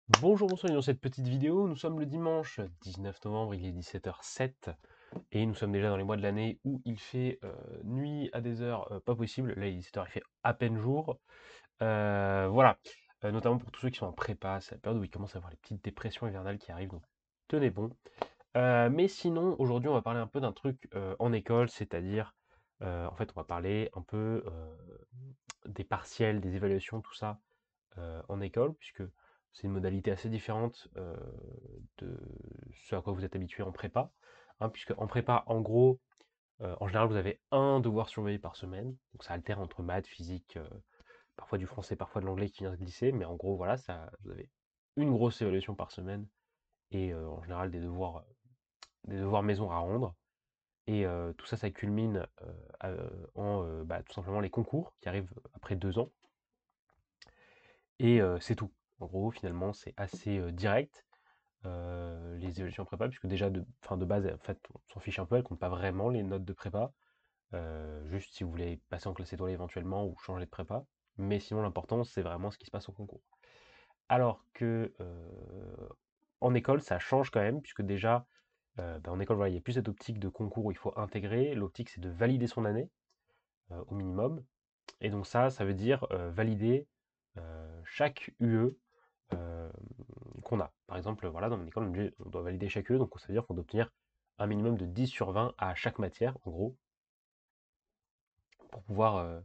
Bonjour, bonsoir, dans cette petite vidéo, nous sommes le dimanche 19 novembre, il est 17h07 et nous sommes déjà dans les mois de l'année où il fait nuit à des heures pas possibles. Là il est 17h, il fait à peine jour. Voilà. Notamment pour tous ceux qui sont en prépa, c'est la période où il commence à avoir les petites dépressions hivernales qui arrivent, donc tenez bon. Mais sinon, aujourd'hui on va parler un peu d'un truc en école, c'est-à-dire en fait on va parler un peu des partiels, des évaluations, tout ça en école, puisque c'est une modalité assez différente de ce à quoi vous êtes habitué en prépa. Puisque en prépa, en gros, en général, vous avez un devoir surveillé par semaine. Donc ça alterne entre maths, physique, parfois du français, parfois de l'anglais qui vient se glisser. Mais en gros, voilà, ça, vous avez une grosse évaluation par semaine et en général des devoirs maison à rendre. Et tout ça, ça culmine en tout simplement les concours qui arrivent après 2 ans. Et c'est tout. En gros, finalement, c'est assez direct. Les évaluations prépa, puisque déjà de base, en fait, on s'en fiche un peu, elles comptent pas vraiment les notes de prépa. Juste si vous voulez passer en classe étoilée éventuellement ou changer de prépa. Mais sinon, l'important, c'est vraiment ce qui se passe au concours. Alors que en école, ça change quand même, puisque déjà, en école, voilà, il n'y a plus cette optique de concours où il faut intégrer. L'optique, c'est de valider son année au minimum. Et donc ça veut dire valider chaque UE euh, qu'on a. Par exemple, voilà, dans mon école, on doit valider chaque UE, donc ça veut dire qu'on doit obtenir un minimum de 10 sur 20 à chaque matière, en gros, pour pouvoir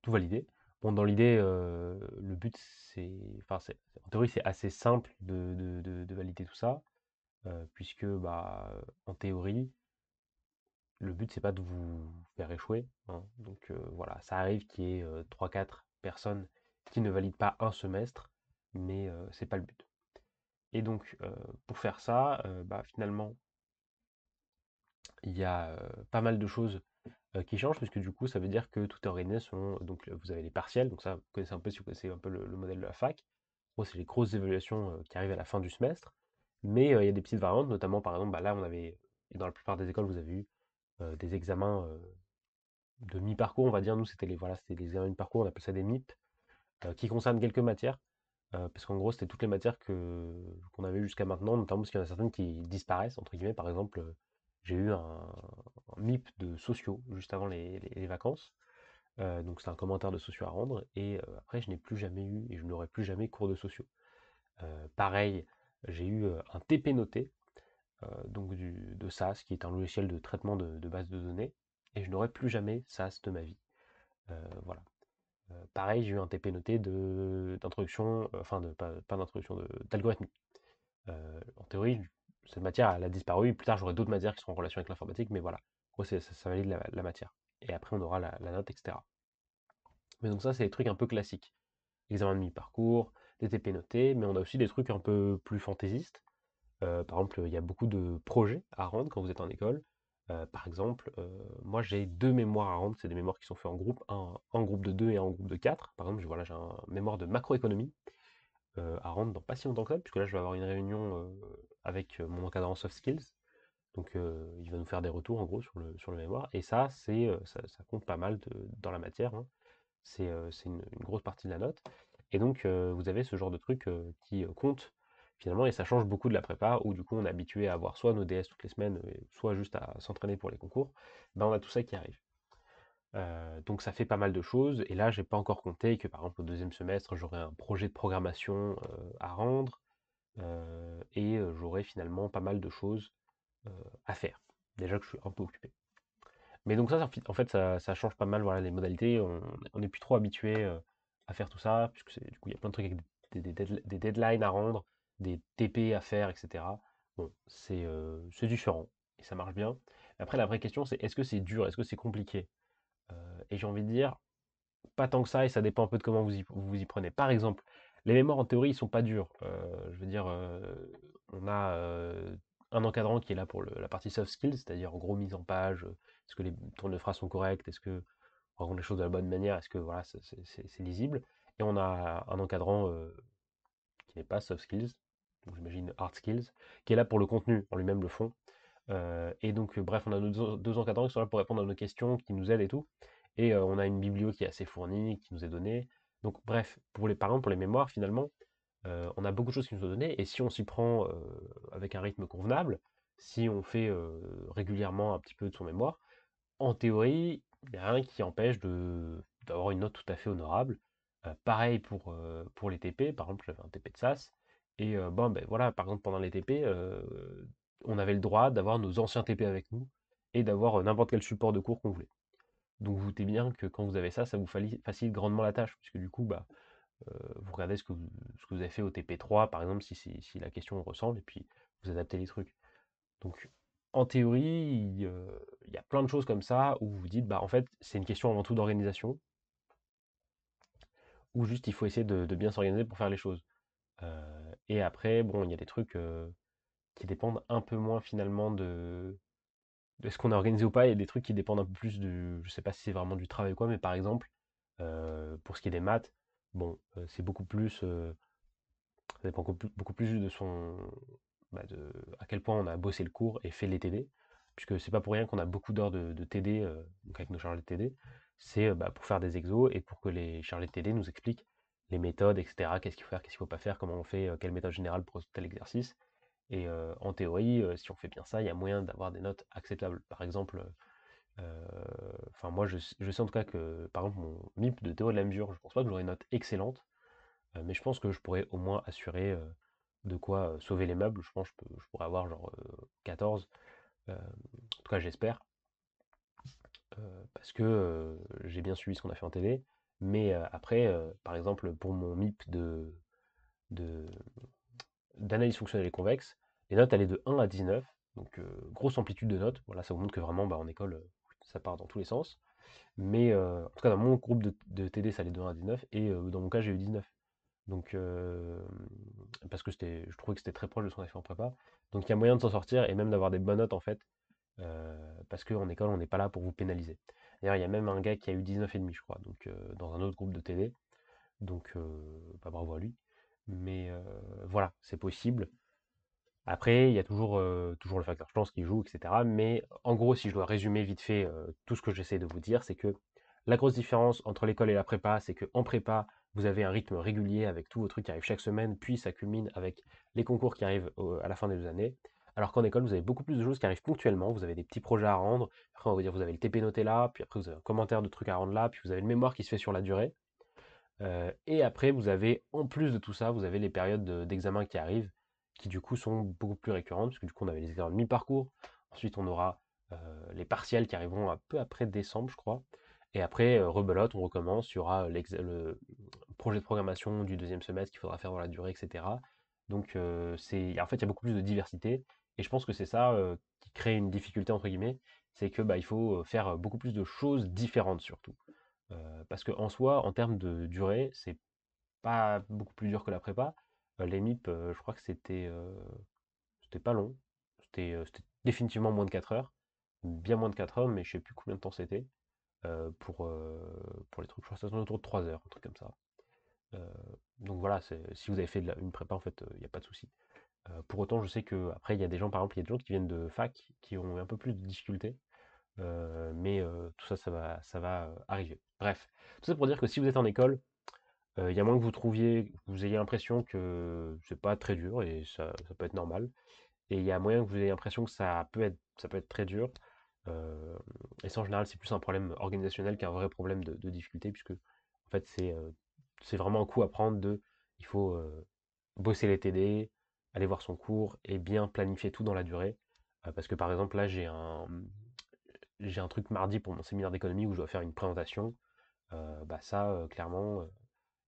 tout valider. Bon, dans l'idée, le but, en théorie, c'est assez simple de valider tout ça, puisque, en théorie, le but, c'est pas de vous faire échouer, hein. Donc voilà, ça arrive qu'il y ait 3-4 personnes qui ne valident pas un semestre, mais c'est pas le but. Et donc, pour faire ça, finalement, il y a pas mal de choses qui changent, puisque du coup, ça veut dire que tout est organisé selon. Donc, vous avez les partiels, donc ça, vous connaissez un peu si vous connaissez un peu le modèle de la fac. En gros, c'est les grosses évaluations qui arrivent à la fin du semestre. Mais il y a des petites variantes, notamment par exemple, là, on avait, et dans la plupart des écoles, vous avez eu des examens de mi-parcours, on va dire. Nous, c'était les examens de parcours, on appelle ça des MIP, qui concernent quelques matières. Parce qu'en gros, c'était toutes les matières qu'on avait jusqu'à maintenant, notamment parce qu'il y en a certaines qui disparaissent, entre guillemets. Par exemple, j'ai eu un MIP de sociaux juste avant les vacances. Donc c'est un commentaire de sociaux à rendre. Et après, je n'ai plus jamais eu, et je n'aurai plus jamais cours de sociaux. Pareil, j'ai eu un TP noté, donc de SAS, qui est un logiciel de traitement de base de données. Et je n'aurai plus jamais SAS de ma vie. Voilà. Pareil, j'ai eu un TP noté d'introduction, enfin pas d'introduction, d'algorithmie. En théorie, cette matière, elle a disparu. Plus tard, j'aurai d'autres matières qui seront en relation avec l'informatique, mais voilà. En gros, ça valide la matière. Et après, on aura la note, etc. Mais donc ça, c'est des trucs un peu classiques. Examen de mi-parcours, des TP notés, mais on a aussi des trucs un peu plus fantaisistes. Par exemple, il y a beaucoup de projets à rendre quand vous êtes en école. Par exemple, moi j'ai deux mémoires à rendre, c'est des mémoires qui sont faits en groupe, un en groupe de 2 et un en groupe de 4. Par exemple, voilà, j'ai un mémoire de macroéconomie à rendre dans pas si longtemps que ça, puisque là je vais avoir une réunion avec mon encadrant soft skills. Donc il va nous faire des retours en gros sur le mémoire. Et ça, ça compte pas mal dans la matière, hein. C'est une grosse partie de la note. Et donc vous avez ce genre de truc qui compte finalement, et ça change beaucoup de la prépa, où du coup on est habitué à avoir soit nos DS toutes les semaines, soit juste à s'entraîner pour les concours. On a tout ça qui arrive. Donc ça fait pas mal de choses, et là j'ai pas encore compté que par exemple au deuxième semestre j'aurai un projet de programmation à rendre, et j'aurai finalement pas mal de choses à faire. Déjà que je suis un peu occupé. Mais donc ça, en fait, ça change pas mal, voilà, les modalités. On n'est plus trop habitué à faire tout ça, puisque du coup, il y a plein de trucs avec des deadlines à rendre, des TP à faire, etc. Bon, c'est différent, et ça marche bien. Après, la vraie question, c'est est-ce que c'est dur, est-ce que c'est compliqué? Et j'ai envie de dire, pas tant que ça, et ça dépend un peu de comment vous y prenez. Par exemple, les mémoires en théorie, ils sont pas durs. Je veux dire, on a un encadrant qui est là pour la partie soft skills, c'est-à-dire en gros mise en page, est-ce que les tours de phrases sont corrects, est-ce que on raconte les choses de la bonne manière, est-ce que voilà, c'est lisible. Et on a un encadrant qui n'est pas soft skills, donc j'imagine hard skills, qui est là pour le contenu en lui-même, le fond. Et donc, bref, on a nos deux encadrants qui sont là pour répondre à nos questions, qui nous aident et tout. Et on a une biblio qui est assez fournie, qui nous est donnée. Donc, bref, pour les parents, pour les mémoires, finalement, On a beaucoup de choses qui nous sont données, et si on s'y prend avec un rythme convenable, si on fait régulièrement un petit peu de son mémoire, en théorie, il n'y a rien qui empêche d'avoir une note tout à fait honorable. Pareil pour les TP, par exemple, j'avais un TP de SAS, et bon, ben voilà, par exemple, pendant les TP, on avait le droit d'avoir nos anciens TP avec nous, et d'avoir n'importe quel support de cours qu'on voulait. Donc vous doutez bien que quand vous avez ça, ça vous facilite grandement la tâche, puisque du coup, bah, vous regardez ce que vous avez fait au TP3, par exemple, si la question ressemble, et puis vous adaptez les trucs. Donc, en théorie, il y a plein de choses comme ça où vous vous dites, bah, en fait, c'est une question avant tout d'organisation, ou juste il faut essayer de bien s'organiser pour faire les choses. Et après, bon, il y a des trucs qui dépendent un peu moins finalement de ce qu'on a organisé ou pas, et des trucs qui dépendent un peu plus je sais pas si c'est vraiment du travail ou quoi, mais par exemple, pour ce qui est des maths, bon, c'est beaucoup plus, ça dépend beaucoup plus de à quel point on a bossé le cours et fait les TD, puisque c'est pas pour rien qu'on a beaucoup d'heures de TD, donc avec nos chargés de TD, c'est bah, pour faire des exos et pour que les chargés de TD nous expliquent les méthodes, etc., qu'est-ce qu'il faut faire, qu'est-ce qu'il ne faut pas faire, comment on fait, quelle méthode générale pour tel exercice. Et en théorie, si on fait bien ça, il y a moyen d'avoir des notes acceptables. Par exemple, enfin moi je sais en tout cas que par exemple mon MIP de théorie de la mesure, je pense pas que j'aurai une note excellente, mais je pense que je pourrais au moins assurer de quoi sauver les meubles. Je pense que je pourrais avoir genre 14, en tout cas j'espère, parce que j'ai bien suivi ce qu'on a fait en TD. Mais après, par exemple, pour mon MIP de- d'analyse fonctionnelle et convexe, les notes allaient de 1 à 19, donc grosse amplitude de notes. Voilà, ça vous montre que vraiment bah, en école, ça part dans tous les sens. Mais en tout cas, dans mon groupe de TD, ça allait de 1 à 19, et dans mon cas, j'ai eu 19. Donc, parce que je trouvais que c'était très proche de ce qu'on avait fait en prépa. Donc, il y a moyen de s'en sortir et même d'avoir des bonnes notes en fait, parce qu'en école, on n'est pas là pour vous pénaliser. D'ailleurs, il y a même un gars qui a eu 19,5, je crois, donc dans un autre groupe de TD. Donc, bah, bravo à lui. Mais voilà, c'est possible. Après, il y a toujours le facteur chance qui joue, etc. Mais en gros, si je dois résumer vite fait tout ce que j'essaie de vous dire, c'est que la grosse différence entre l'école et la prépa, c'est qu'en prépa, vous avez un rythme régulier avec tous vos trucs qui arrivent chaque semaine, puis ça culmine avec les concours qui arrivent à la fin des 2 années. Alors qu'en école, vous avez beaucoup plus de choses qui arrivent ponctuellement, vous avez des petits projets à rendre, après on va dire vous avez le TP noté là, puis après vous avez un commentaire de trucs à rendre là, puis vous avez le mémoire qui se fait sur la durée. Et après, vous avez, en plus de tout ça, vous avez les périodes d'examen qui arrivent, qui du coup sont beaucoup plus récurrentes, parce que du coup on avait les examens de mi-parcours, ensuite on aura les partiels qui arriveront un peu après décembre, je crois, et après, rebelote, on recommence, il y aura le projet de programmation du deuxième semestre qu'il faudra faire dans la durée, etc. Donc en fait, il y a beaucoup plus de diversité, et je pense que c'est ça qui crée une difficulté, entre guillemets, c'est que bah, il faut faire beaucoup plus de choses différentes surtout. Parce qu'en soi, en termes de durée, c'est pas beaucoup plus dur que la prépa. Les MIP, je crois que c'était pas long. C'était définitivement moins de 4 heures. Bien moins de 4 heures, mais je sais plus combien de temps c'était. Pour les trucs, je crois que ça tourne autour de 3 heures, un truc comme ça. Euh, donc voilà, si vous avez fait une prépa, en fait, il n'y a pas de souci. Pour autant, je sais que après, il y a des gens, par exemple, il y a des gens qui viennent de fac qui ont un peu plus de difficultés. Mais tout ça, ça va arriver. Bref, tout ça pour dire que si vous êtes en école, il y a moins que vous ayez l'impression que c'est pas très dur, et ça peut être normal. Et il y a moyen que vous ayez l'impression que ça peut être très dur. Euh, et ça, en général, c'est plus un problème organisationnel qu'un vrai problème de difficulté, puisque en fait, c'est vraiment un coup à prendre il faut bosser les TD, aller voir son cours et bien planifier tout dans la durée. Parce que par exemple, là, j'ai un truc mardi pour mon séminaire d'économie où je dois faire une présentation. Bah ça, clairement,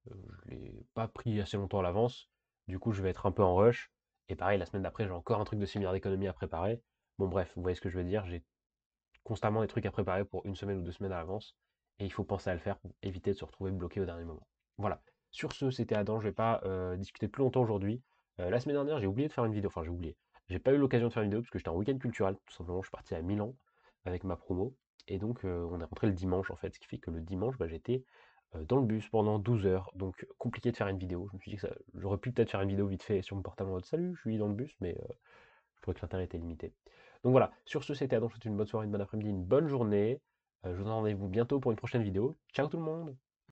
je ne l'ai pas pris assez longtemps à l'avance. Du coup, je vais être un peu en rush. Et pareil, la semaine d'après, j'ai encore un truc de séminaire d'économie à préparer. Bon, bref, vous voyez ce que je veux dire. J'ai constamment des trucs à préparer pour une semaine ou 2 semaines à l'avance. Et il faut penser à le faire pour éviter de se retrouver bloqué au dernier moment. Voilà. Sur ce, c'était Adam. Je ne vais pas discuter plus longtemps aujourd'hui. La semaine dernière, j'ai oublié de faire une vidéo. Enfin, j'ai oublié. J'ai pas eu l'occasion de faire une vidéo parce que j'étais en week-end culturel. Tout simplement, je suis parti à Milan avec ma promo. Et donc, on est rentré le dimanche, en fait. Ce qui fait que le dimanche, bah, j'étais dans le bus pendant 12 heures. Donc, compliqué de faire une vidéo. Je me suis dit que j'aurais pu peut-être faire une vidéo vite fait sur mon portable en mode salut, je suis dans le bus, mais je trouvais que l'intérêt était limité. Donc voilà, sur ce, c'était Adam. Je vous souhaite une bonne soirée, une bonne après-midi, une bonne journée. Je vous donne rendez-vous bientôt pour une prochaine vidéo. Ciao tout le monde!